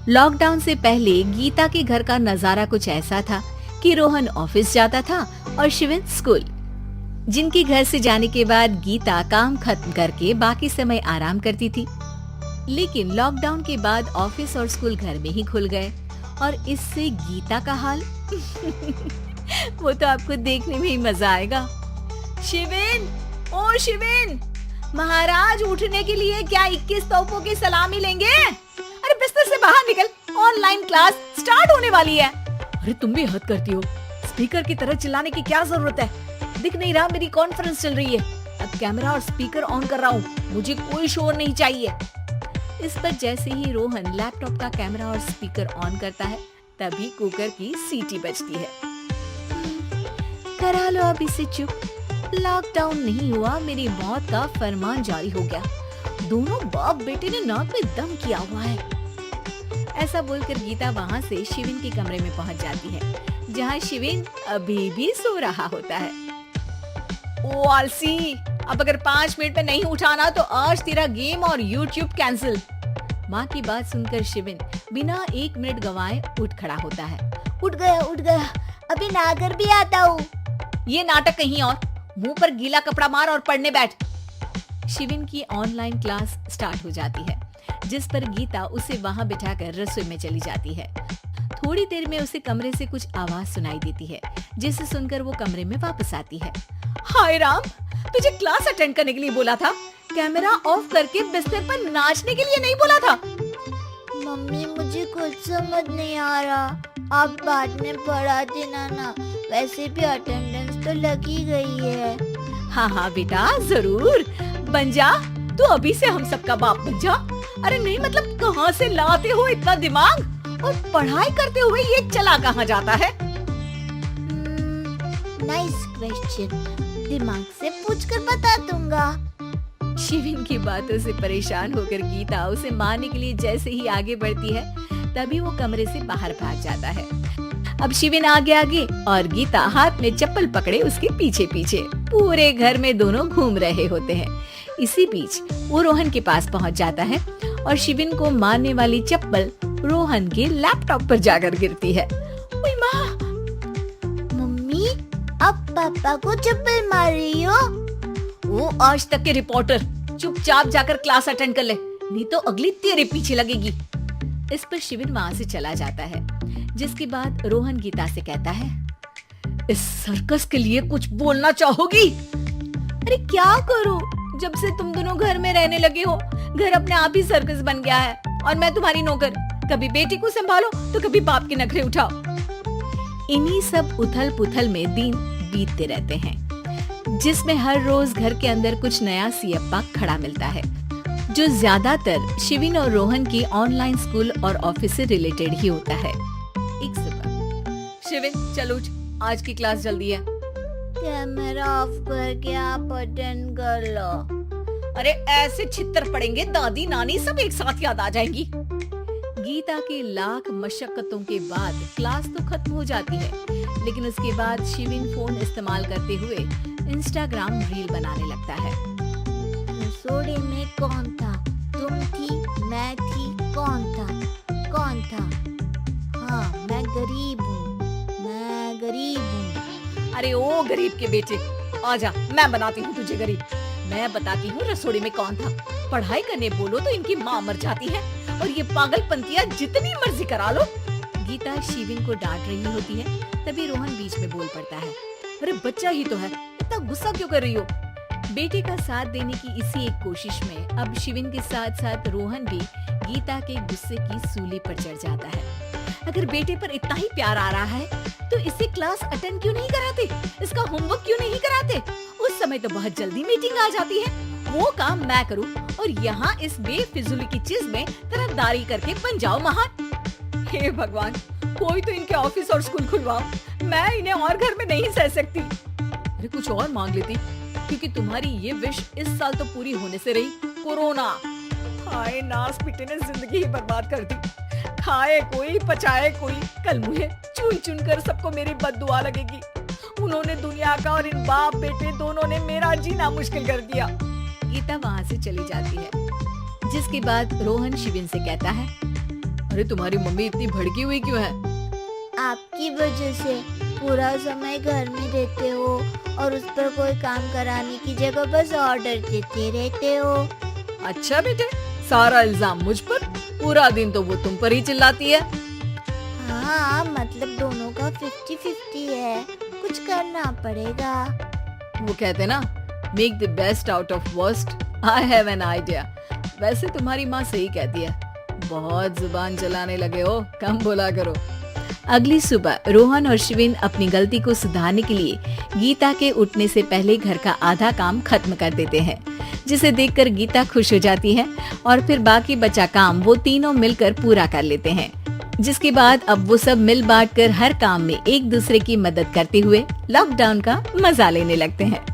Lockdown से पहले गीता के घर का नजारा कुछ ऐसा था कि रोहन ऑफिस जाता था और शिविन स्कूल। जिनके घर से जाने के बाद गीता काम खत्म करके बाकी समय आराम करती थी। लेकिन लॉकडाउन के बाद ऑफिस और स्कूल घर में ही खुल गए और इससे गीता का हाल वो तो आपको देखने में ही मजा आएगा। शिविन, ओ शिविन, महाराज उठने के लिए क्या 21 तोपों की सलामी लेंगे? अरे बिस्तर से बाहर निकल, ऑनलाइन क्लास स्टार्ट होने वाली है। अरे तुम भी हद करती हो, स्पीकर की तरह चिल्लाने की क्या जरूरत है? दिख नहीं रहा मेरी कॉन्फ्रेंस चल रही है। अब कैमरा और स्पीकर ऑन कर रहा हूँ, मुझे कोई शोर नहीं चाहिए। इस पर जैसे ही रोहन लैपटॉप का कैमरा और स्पीकर ऑन करता है तभी कुकर की सीटी बजती है। करा लो अब इसे चुप, लॉकडाउन नहीं हुआ, मेरी मौत का फरमान जारी हो गया। दोनों बाप बेटे ने नाक में दम किया हुआ है। ऐसा बोलकर गीता वहाँ से शिविन के कमरे में पहुँच जाती है, जहाँ शिविन अभी भी सो रहा होता है। ओ आलसी, अब अगर 5 मिनट में नहीं उठाना तो आज तेरा गेम और YouTube कैंसिल। माँ की बात सुनकर शिविन बिना 1 मिनट गवाए उठ खड़ा होता है। उठ गया, अभी नागर भी आता हूँ। ये नाटक कहीं और, मुंह पर गीला कपड़ा मार और पढ़ने बैठ। शिविन की ऑनलाइन क्लास स्टार्ट हो जाती है, जिस पर गीता उसे वहाँ बिठाकर रसोई में चली जाती है। थोड़ी देर में उसे कमरे से कुछ आवाज सुनाई देती है, जिसे सुनकर वो कमरे में वापस आती है। हाय राम, तुझे क्लास अटेंड करने के लिए बोला था, कैमरा ऑफ करके बिस्तर पर नाचने के लिए नहीं बोला था। मम्मी मुझे कुछ समझ नहीं आ रहा, आप बाद में पढ़ा देना ना, वैसे भी अटेंडेंस तो लगी गई है। हाँ बेटा, जरूर बन जा, तू अभी से हम सबका बाप बन जा। अरे नहीं मतलब कहाँ से लाते हो इतना दिमाग, और पढ़ाई करते हुए ये चला कहाँ जाता है? नाइस क्वेश्चन, दिमाग से पूछकर बता दूंगा। शिविन की बातों से परेशान होकर गीता उसे मारने के लिए जैसे ही आगे बढ़ती है तभी वो कमरे से बाहर भाग जाता है। अब शिविन आगे और गीता हाथ में चप्पल पकड़े उसके पीछे पीछे पूरे घर में दोनों घूम रहे होते हैं। इसी बीच वो रोहन के पास पहुंच जाता है और शिविन को मारने वाली चप्पल रोहन के लैपटॉप पर जाकर गिरती है। ओए माँ! मम्मी, अब पापा को चप्पल मार रही हो? वो आज तक के रिपोर्टर, चुपचाप जाकर क्लास अटेंड कर ले, नहीं तो अगली तेरे पीछे लगेगी। इस पर शिविन वहाँ से चला जाता है, जिसके बाद रोहन गीता से कहता है, इस सर्कस के लिए कुछ बोलना चाहोगी? अरे क्या करूं, जब से तुम दोनों घर में रहने लगे हो, घर अपने आप ही सर्कस बन गया है और मैं तुम्हारी नौकर। कभी बेटी को संभालो तो कभी बाप के नखरे उठाओ। इन्हीं सब उथल पुथल में दिन बीतते रहते हैं, जिसमें हर रोज घर के अंदर कुछ नया सियप्पा खड़ा मिलता है, जो ज्यादातर शिविन और रोहन की ऑनलाइन स्कूल और ऑफिस से रिलेटेड ही होता है। एक सुबह, शिविन चल उठ, आज की क्लास जल्दी है। कैमरा ऑफ करके आप अटेंड कर लो। अरे ऐसे छित्तर पड़ेंगे, दादी नानी सब एक साथ याद आ जाएंगी। गीता के लाख मशक्कतों के बाद क्लास तो खत्म हो जाती है, लेकिन उसके बाद शिविन फोन इस्तेमाल करते हुए इंस्टाग्राम रील बनाने लगता है। रसोड़े में कौन था? तुम थी, मैं थी, कौन था? हाँ, मैं गरीब हूँ। अरे ओ गरीब के बेटे, आजा, मैं बनाती हूँ तुझे गरीब। मैं बताती हूँ रसोड़े में कौन था। पढ़ाई करने बोलो तो इनकी माँ मर जाती है और ये पागलपंतियाँ जितनी मर्जी करा लो। गीता शिविन को डांट रही होती है, तभी रोहन बीच में बोल पड़ता है। अरे बच्चा ही तो है, इतना गुस्सा क्यों कर रही हो? बेटे का साथ देने की इसी एक कोशिश में अब शिविन के साथ साथ रोहन भी गीता के गुस्से की सूली पर चढ़ जाता है। अगर बेटे पर इतना ही प्यार आ रहा है तो इसे क्लास अटेंड क्यों नहीं कराते, इसका होमवर्क क्यों नहीं कराते? उस समय तो बहुत जल्दी मीटिंग आ जाती है, वो काम मैं करूं और यहाँ इस बेफिजूली की चीज में तरफदारी करके बन जाओ महान। हे भगवान, कोई तो इनके ऑफिस और स्कूल खुलवाओ, मैं इन्हें और घर में नहीं सह सकती। अरे कुछ और मांग लेती, क्योंकि तुम्हारी ये विश इस साल तो पूरी होने से रही, कोरोना। हाय नास पिटे ने जिंदगी ही बर्बाद कर दी। खाए कोई, पचाए कोई, कल मुझे चुन चुन कर सबको मेरी बद्दुआ लगेगी। उन्होंने दुनिया का और इन बाप बेटे दोनों ने मेरा जीना मुश्किल कर दिया। गीता वहाँ से चली जाती है, जिसके बाद रोहन शिविन से कहता है, अरे तुम्हारी मम्मी इतनी भड़की हुई क्यों है? आपकी वजह से पूरा समय घर में रहते हो और उस पर कोई काम कराने की जगह बस ऑर्डर देते रहते हो। अच्छा बेटे, सारा इल्जाम मुझ पर, पूरा दिन तो वो तुम पर ही चिल्लाती है। हाँ, मतलब दोनों का 50-50 है, कुछ करना पड़ेगा। वो कहते ना, make the best out of worst. I have an idea. वैसे तुम्हारी माँ सही कहती है, बहुत जुबान चलाने लगे हो, कम बोला करो। अगली सुबह रोहन और शिविन अपनी गलती को सुधारने के लिए गीता के उठने से पहले घर का आधा काम खत्म कर देते हैं, जिसे देखकर गीता खुश हो जाती है और फिर बाकी बचा काम वो तीनों मिलकर पूरा कर लेते हैं। जिसके बाद अब वो सब मिल बांट कर हर काम में एक दूसरे की मदद करते हुए लॉकडाउन का मजा लेने लगते हैं।